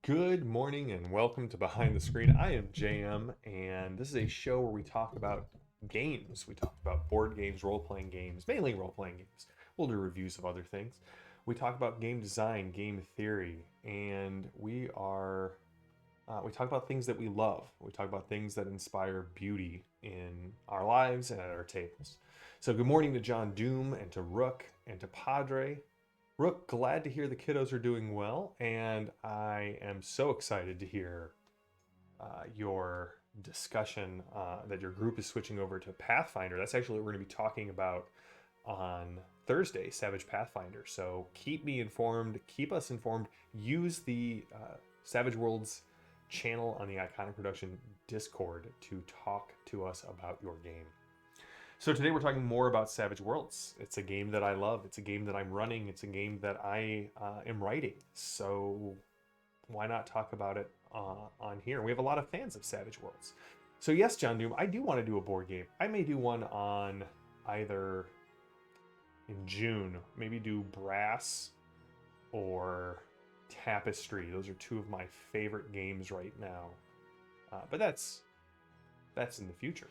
Good morning and welcome to Behind the Screen. I am JM, and this is a show where we talk about games. We talk about board games, role playing games, mainly role playing games. We'll do reviews of other things. We talk about game design, game theory, and we talk about things that we love. We talk about things that inspire beauty in our lives and at our tables. So, good morning to John Doom and to Rook and to Padre. Rook, glad to hear the kiddos are doing well, and I am so excited to hear your discussion that your group is switching over to Pathfinder. That's actually what we're going to be talking about on Thursday, Savage Pathfinder. So keep me informed, keep us informed. Use the Savage Worlds channel on the Iconic Production Discord to talk to us about your game. So today we're talking more about Savage Worlds. It's a game that I love. It's a game that I'm running. It's a game that I am writing. So why not talk about it on here? We have a lot of fans of Savage Worlds. So yes, John Doom, I do want to do a board game. I may do one on either in June, maybe do Brass or Tapestry. Those are two of my favorite games right now. But that's in the future.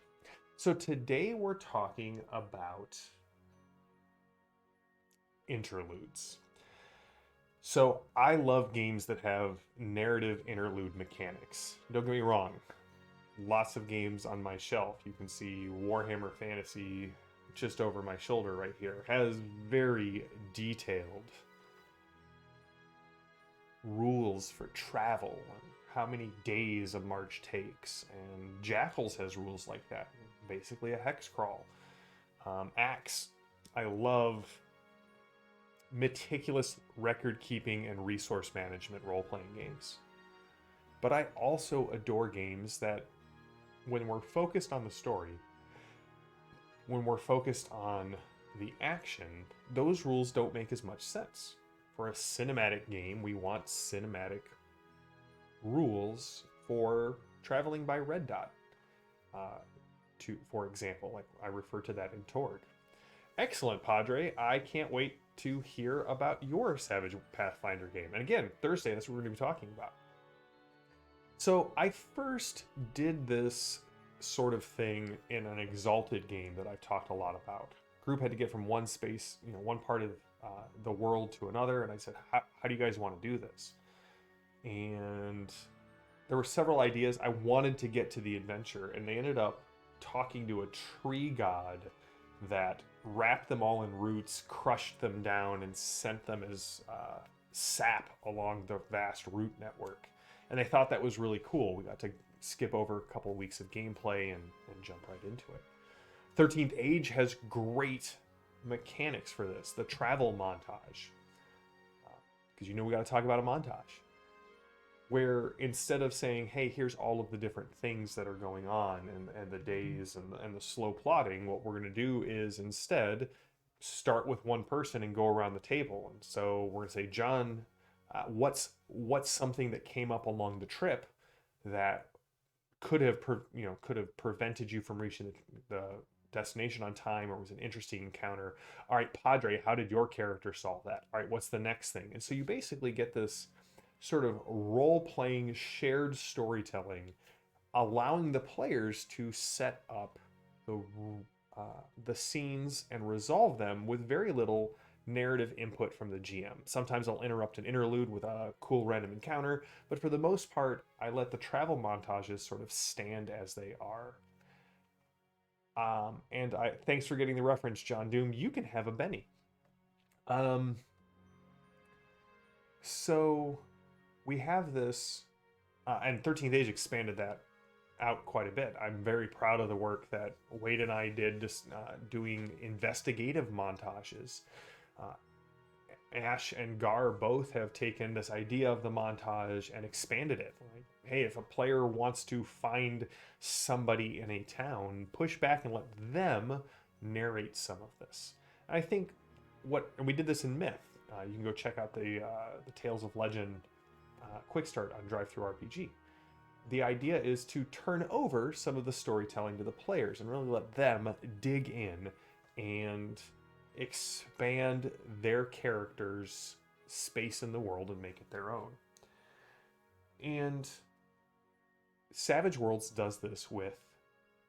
So today we're talking about interludes. So I love games that have narrative interlude mechanics. Don't get me wrong, lots of games on my shelf. You can see Warhammer Fantasy just over my shoulder right here. Has very detailed rules for travel, how many days a march takes, and Jackals has rules like that. Basically a hex crawl. Axe, I love meticulous record keeping and resource management role playing games. But I also adore games that, when we're focused on the story, when we're focused on the action, those rules don't make as much sense. For a cinematic game, we want cinematic rules for traveling by red dot. For example, like I refer to that in Tord. Excellent, Padre. I can't wait to hear about your Savage Pathfinder game. And again, Thursday, that's what we're going to be talking about. So I first did this sort of thing in an Exalted game that I've talked a lot about. Group had to get from one space, one part of the world to another, and I said, how do you guys want to do this? And there were several ideas. I wanted to get to the adventure, and they ended up talking to a tree god that wrapped them all in roots, crushed them down, and sent them as sap along the vast root network. And they thought that was really cool. We got to skip over a couple of weeks of gameplay and jump right into it. 13th Age has great mechanics for this. The travel montage. Because we got to talk about a montage. Where instead of saying, hey, here's all of the different things that are going on and the days and the slow plotting, what we're going to do is instead start with one person and go around the table. And so we're going to say, John, what's something that came up along the trip that could have prevented you from reaching the destination on time, or was an interesting encounter? All right, Padre, how did your character solve that? All right, what's the next thing? And so you basically get this sort of role-playing, shared storytelling, allowing the players to set up the scenes and resolve them with very little narrative input from the GM. Sometimes I'll interrupt an interlude with a cool random encounter, but for the most part, I let the travel montages sort of stand as they are. And thanks for getting the reference, John Doom. You can have a Benny. So we have this, and 13th Age expanded that out quite a bit. I'm very proud of the work that Wade and I did, just doing investigative montages. Ash and Gar both have taken this idea of the montage and expanded it. Like, hey, if a player wants to find somebody in a town, push back and let them narrate some of this. And I think and we did this in Myth. You can go check out the Tales of Legend quick start on Drive-Thru RPG. The idea is to turn over some of the storytelling to the players and really let them dig in and expand their characters' space in the world and make it their own. And Savage Worlds does this with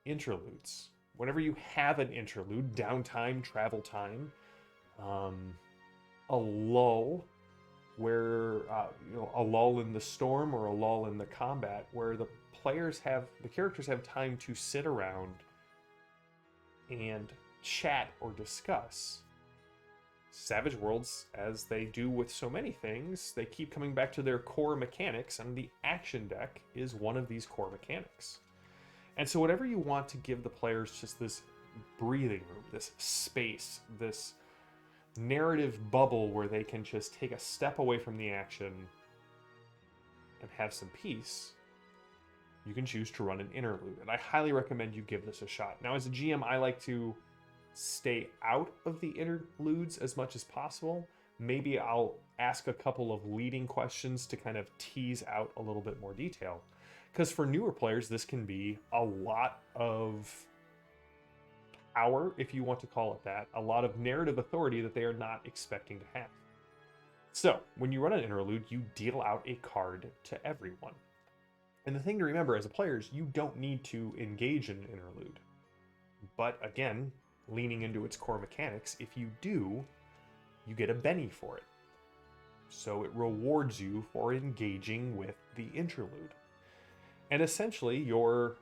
interludes. Whenever you have an interlude, downtime, travel time, a lull where a lull in the storm or a lull in the combat, where the characters have time to sit around and chat or discuss. Savage Worlds, as they do with so many things, they keep coming back to their core mechanics, and the action deck is one of these core mechanics. And so whatever you want to give the players just this breathing room, this space, this narrative bubble where they can just take a step away from the action and have some peace, you can choose to run an interlude. And I highly recommend you give this a shot. Now, as a GM, I like to stay out of the interludes as much as possible. Maybe I'll ask a couple of leading questions to kind of tease out a little bit more detail. Because for newer players, this can be a lot of power, if you want to call it that, a lot of narrative authority that they are not expecting to have. So, when you run an interlude, you deal out a card to everyone. And the thing to remember as a player is you don't need to engage in an interlude. But again, leaning into its core mechanics, if you do, you get a Benny for it. So it rewards you for engaging with the interlude. And essentially, your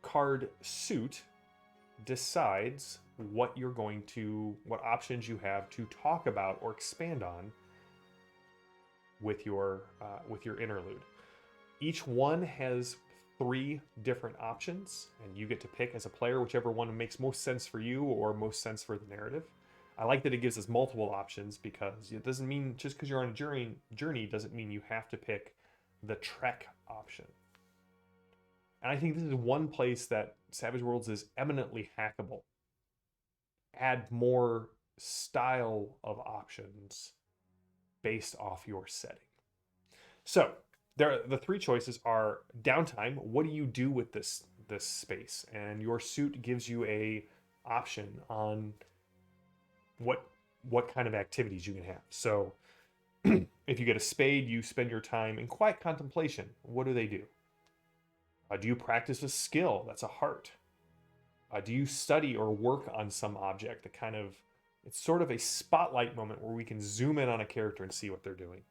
card suit decides what options you have to talk about or expand on with your interlude. Each one has 3 different options, and you get to pick as a player whichever one makes most sense for you or most sense for the narrative. I like that it gives us multiple options, because it doesn't mean just because you're on a journey doesn't mean you have to pick the trek option. And I think this is one place that Savage Worlds is eminently hackable. Add more style of options based off your setting. So the 3 choices are downtime. What do you do with this space? And your suit gives you a option on what kind of activities you can have. So if you get a spade, you spend your time in quiet contemplation. What do they do? Do you practice a skill? That's a heart. Do you study or work on some object? It's sort of a spotlight moment where we can zoom in on a character and see what they're doing.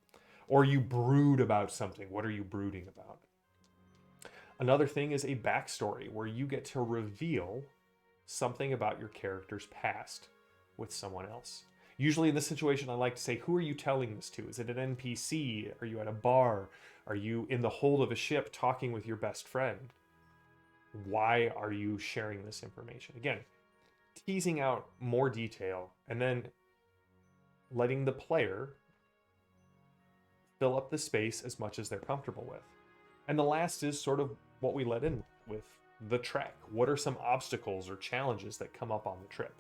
Or you brood about something. What are you brooding about? Another thing is a backstory, where you get to reveal something about your character's past with someone else. Usually in this situation, I like to say, who are you telling this to? Is it an NPC? Are you at a bar? Are you in the hold of a ship talking with your best friend? Why are you sharing this information? Again, teasing out more detail and then letting the player fill up the space as much as they're comfortable with. And the last is sort of what we let in with the trek. What are some obstacles or challenges that come up on the trip?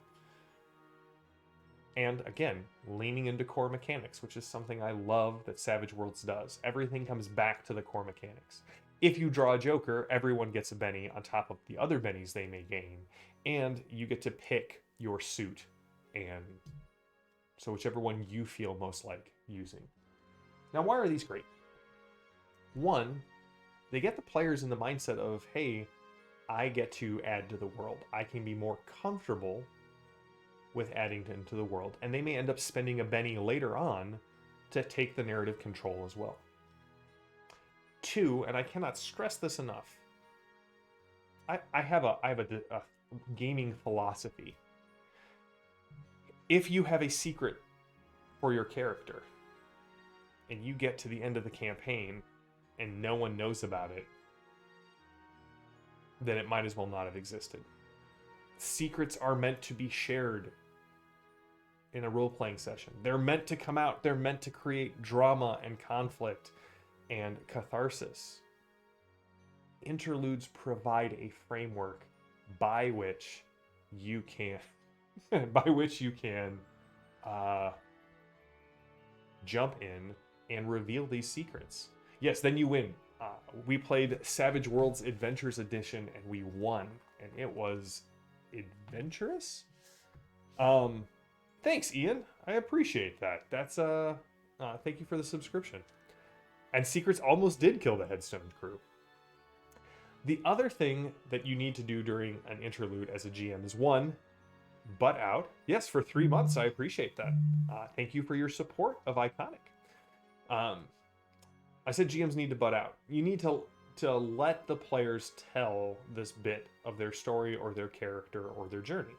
And again, leaning into core mechanics, which is something I love that Savage Worlds does. Everything comes back to the core mechanics. If you draw a Joker, everyone gets a Benny on top of the other Bennies they may gain, and you get to pick your suit, and so whichever one you feel most like using. Now, why are these great? One, they get the players in the mindset of, hey, I get to add to the world. I can be more comfortable with adding into the world, and they may end up spending a Benny later on to take the narrative control as well. 2, and I cannot stress this enough, I have a gaming philosophy. If you have a secret for your character and you get to the end of the campaign and no one knows about it, then it might as well not have existed. Secrets are meant to be shared in a role-playing session. They're meant to come out. They're meant to create drama and conflict and catharsis. Interludes provide a framework by which you can jump in and reveal these secrets. Yes, then you win. We played Savage Worlds Adventures Edition and we won, and it was adventurous. Thanks, Ian. I appreciate that. That's thank you for the subscription. And Secrets almost did kill the Headstone crew. The other thing that you need to do during an interlude as a GM is one, butt out. Yes, for 3 months, I appreciate that. Thank you for your support of Iconic. I said GMs need to butt out. You need to let the players tell this bit of their story or their character or their journey.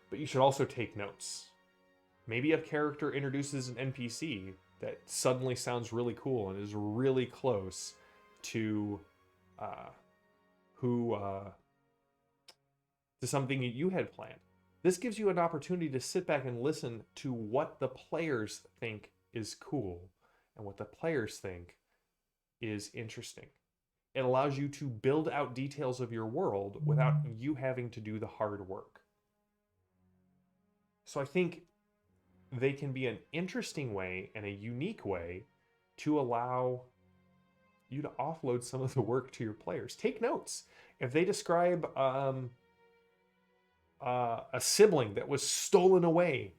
But you should also take notes. Maybe a character introduces an NPC that suddenly sounds really cool and is really close to to something that you had planned. This gives you an opportunity to sit back and listen to what the players think is cool and what the players think is interesting. It allows you to build out details of your world without you having to do the hard work. So I think they can be an interesting way and a unique way to allow you to offload some of the work to your players. Take notes. If they describe a sibling that was stolen away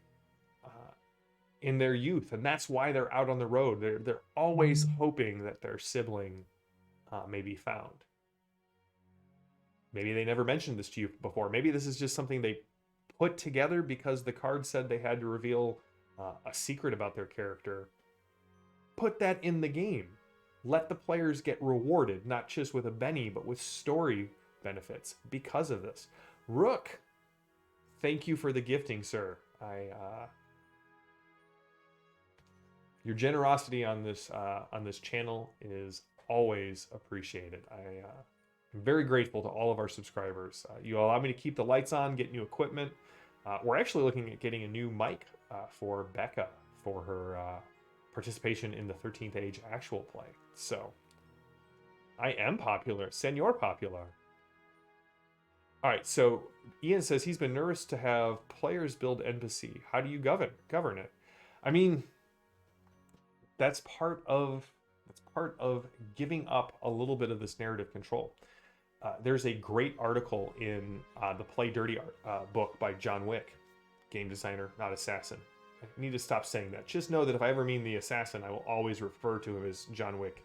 in their youth, and that's why they're out on the road, they're always hoping that their sibling may be found. Maybe they never mentioned this to you before. Maybe this is just something they put together because the card said they had to reveal a secret about their character. Put that in the game. Let the players get rewarded, not just with a Benny, but with story benefits because of this. Rook, thank you for the gifting, sir. Your generosity on this channel is always appreciated. I'm very grateful to all of our subscribers. You allow me to keep the lights on, get new equipment. We're actually looking at getting a new mic for Becca for her participation in the 13th Age actual play. So I am popular. Senor Popular. All right, so Ian says he's been nervous to have players build NPC. How do you govern it? I mean, that's part of giving up a little bit of this narrative control. There's a great article in the Play Dirty book by John Wick, game designer, not assassin. I need to stop saying that. Just know that if I ever mean the assassin, I will always refer to him as John Wick,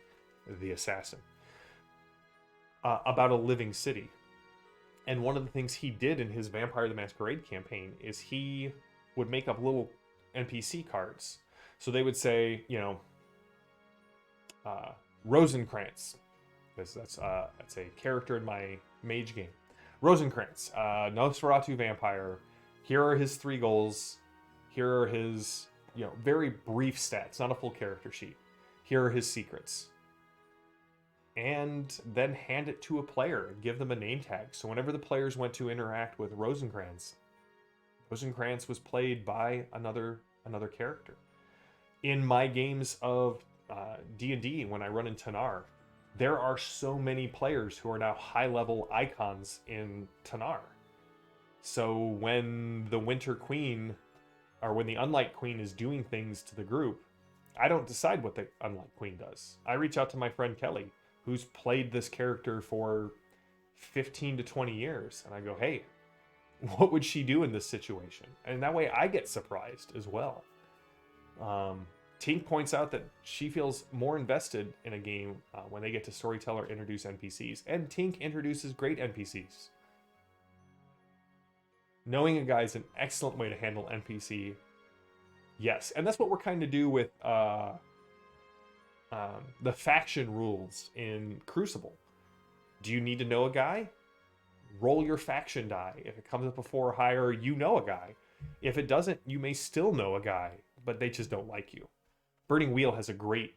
the assassin. About a living city. And one of the things he did in his Vampire the Masquerade campaign is he would make up little NPC cards. So they would say, you know, Rosencrantz. That's a character in my mage game. Rosencrantz, Nosferatu vampire. Here are his 3 goals. Here are his, very brief stats, not a full character sheet. Here are his secrets. And then hand it to a player and give them a name tag. So whenever the players went to interact with Rosencrantz, Rosencrantz was played by another character. In my games of D&D, when I run in Tanar, there are so many players who are now high-level icons in Tanar. So when the Winter Queen, or when the Unlight Queen is doing things to the group, I don't decide what the Unlight Queen does. I reach out to my friend Kelly, who's played this character for 15 to 20 years, and I go, hey, what would she do in this situation? And that way I get surprised as well. Tink points out that she feels more invested in a game when they get to storyteller introduce NPCs, and Tink introduces great NPCs. Knowing a guy is an excellent way to handle NPC. Yes, and that's what we're kind of do with the faction rules in Crucible. Do you need to know a guy? Roll your faction die. If it comes up before higher, you know a guy. If it doesn't, you may still know a guy, but they just don't like you. Burning Wheel has a great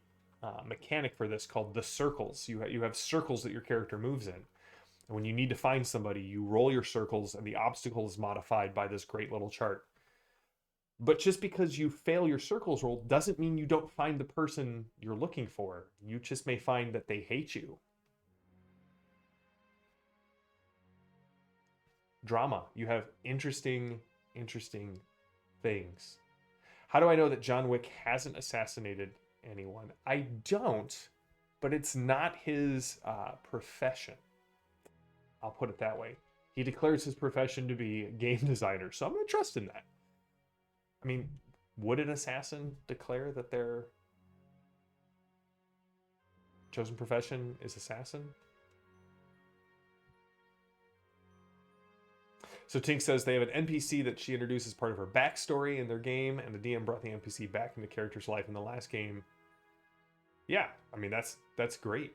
mechanic for this called the circles. You have circles that your character moves in. And when you need to find somebody, you roll your circles and the obstacle is modified by this great little chart. But just because you fail your circles roll doesn't mean you don't find the person you're looking for. You just may find that they hate you. Drama. You have interesting things. How do I know that John Wick hasn't assassinated anyone? I don't, but it's not his profession. I'll put it that way. He declares his profession to be a game designer, so I'm going to trust in that. I mean, would an assassin declare that they're Chosen profession is assassin. So Tink says they have an NPC that she introduced as part of her backstory in their game, and the DM brought the NPC back into the character's life in the last game. Yeah, I mean, that's great.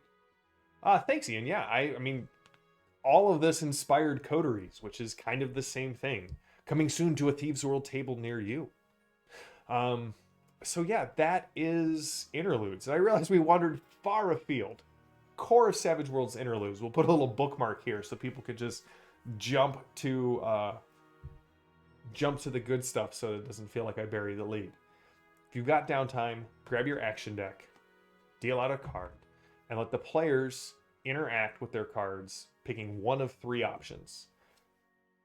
Thanks, Ian. Yeah, I mean, all of this inspired Coteries, which is kind of the same thing. Coming soon to a Thieves World table near you. So yeah, that is Interludes. And I realize we wandered far afield. Core of Savage Worlds Interludes. We'll put a little bookmark here so people could just jump to the good stuff so it doesn't feel like I bury the lead. If you've got downtime, grab your action deck, deal out a card, and let the players interact with their cards, picking one of three options.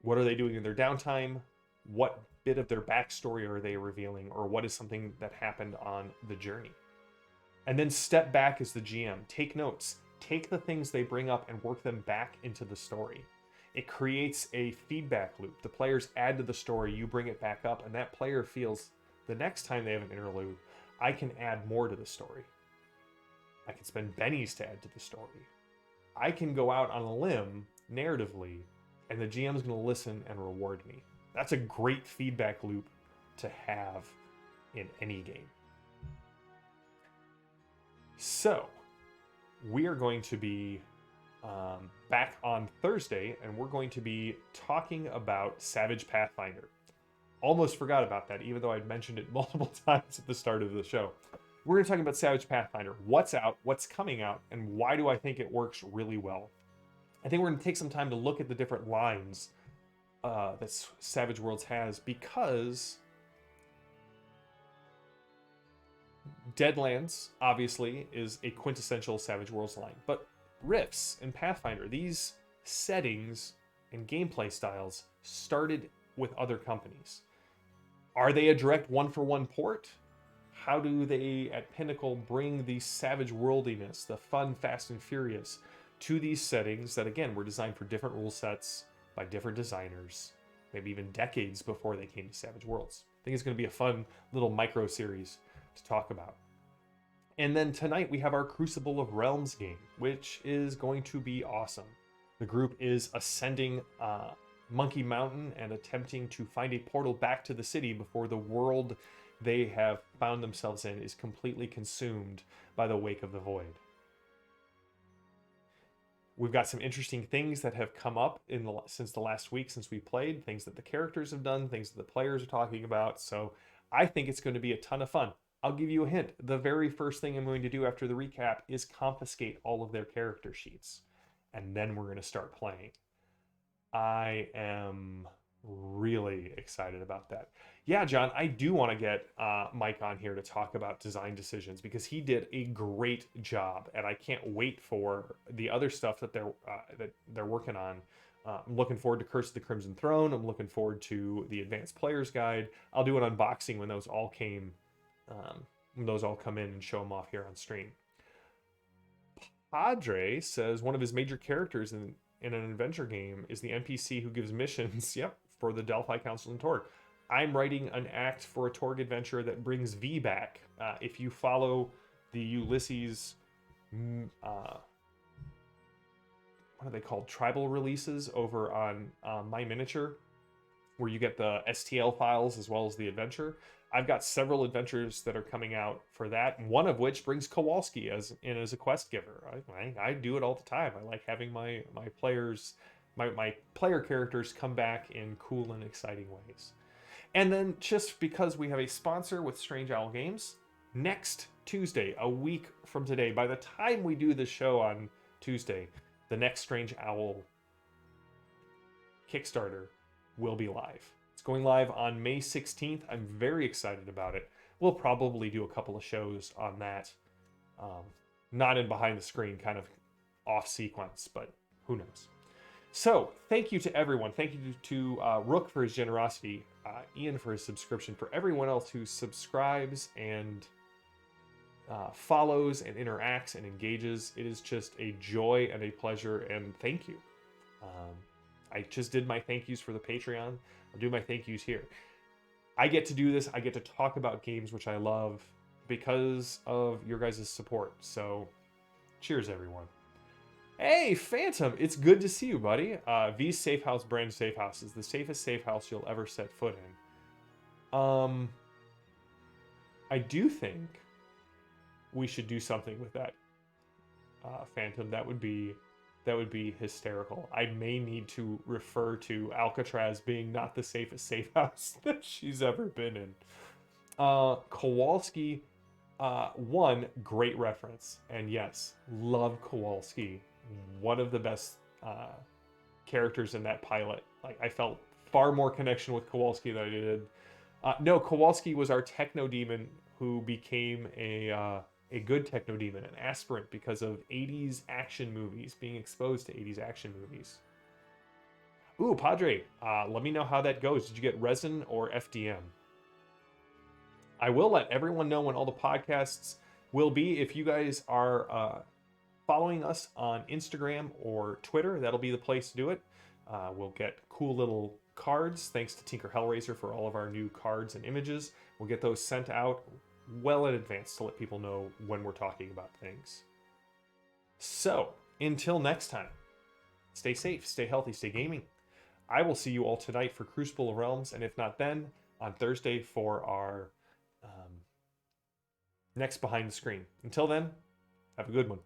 What are they doing in their downtime? What bit of their backstory are they revealing? Or what is something that happened on the journey? And then step back as the GM. Take notes. Take the things they bring up and work them back into the story. It creates a feedback loop. The players add to the story, you bring it back up, and that player feels the next time they have an interlude, I can add more to the story. I can spend bennies to add to the story. I can go out on a limb, narratively, and the GM is going to listen and reward me. That's a great feedback loop to have in any game. So, we are going to be back on Thursday, and we're going to be talking about Savage Pathfinder. Almost forgot about that, even though I'd mentioned it multiple times at the start of the show. We're going to talk about Savage Pathfinder, what's out, what's coming out, and why do I think it works really well. I think we're going to take some time to look at the different lines that Savage Worlds has, because Deadlands, obviously, is a quintessential Savage Worlds line, but Rifts and Pathfinder, these settings and gameplay styles started with other companies. Are they a direct one-for-one port? How do they, at Pinnacle, bring the savage worldiness, the fun, fast, and furious, to these settings that, again, were designed for different rule sets by different designers, maybe even decades before they came to Savage Worlds? I think it's going to be a fun little micro-series to talk about. And then tonight we have our Crucible of Realms game, which is going to be awesome. The group is ascending Monkey Mountain and attempting to find a portal back to the city before the world they have found themselves in is completely consumed by the wake of the void. We've got some interesting things that have come up since the last week since we played, things that the characters have done, things that the players are talking about. So I think it's going to be a ton of fun. I'll give you a hint. The very first thing I'm going to do after the recap is confiscate all of their character sheets. And then we're going to start playing. I am really excited about that. Yeah, John, I do want to get Mike on here to talk about design decisions, because he did a great job, and I can't wait for the other stuff that they're working on. I'm looking forward to Curse of the Crimson Throne. I'm looking forward to the Advanced Player's Guide. I'll do an unboxing when those all come in and show them off here on stream. Padre says one of his major characters in an adventure game is the NPC who gives missions, for the Delphi Council and Torg. I'm writing an act for a Torg adventure that brings V back. If you follow the Ulysses, what are they called? Tribal releases over on My Miniature, where you get the STL files as well as the adventure. I've got several adventures that are coming out for that, one of which brings Kowalski as a quest giver. I do it all the time. I like having my player characters come back in cool and exciting ways. And then, just because we have a sponsor with Strange Owl Games, next Tuesday, a week from today, by the time we do the show on Tuesday, the next Strange Owl Kickstarter will be live. It's going live on May 16th. I'm very excited about it. We'll probably do a couple of shows on that. Not in behind the screen, kind of off sequence, but who knows. So, thank you to everyone. Thank you to Rook for his generosity, Ian for his subscription, for everyone else who subscribes and follows and interacts and engages. It is just a joy and a pleasure, and thank you. I just did my thank yous for the Patreon. I'll do my thank yous here. I get to do this. I get to talk about games which I love because of your guys' support. So Cheers, everyone. Hey, Phantom, it's good to see you, buddy. V's Safe House brand safe house is the safest safe house you'll ever set foot in. I do think we should do something with that, Phantom. That would be hysterical. I may need to refer to Alcatraz being not the safest safe house that she's ever been in. Kowalski, one great reference, and yes, love Kowalski. One of the best characters in that pilot. Like, I felt far more connection with Kowalski than I did. No, Kowalski was our techno demon who became a good techno demon, an aspirant, because of 80s action movies, being exposed to 80s action movies. Ooh, Padre, let me know how that goes. Did you get resin or FDM? I will let everyone know when all the podcasts will be. If you guys are following us on Instagram or Twitter, that'll be the place to do it. We'll get cool little cards, thanks to Tinker Hellraiser for all of our new cards and images. We'll get those sent out well in advance to let people know when we're talking about things. So, until next time, stay safe, stay healthy, stay gaming. I will see you all tonight for Crucible of Realms, and if not then, on Thursday for our next Behind the Screen. Until then, have a good one.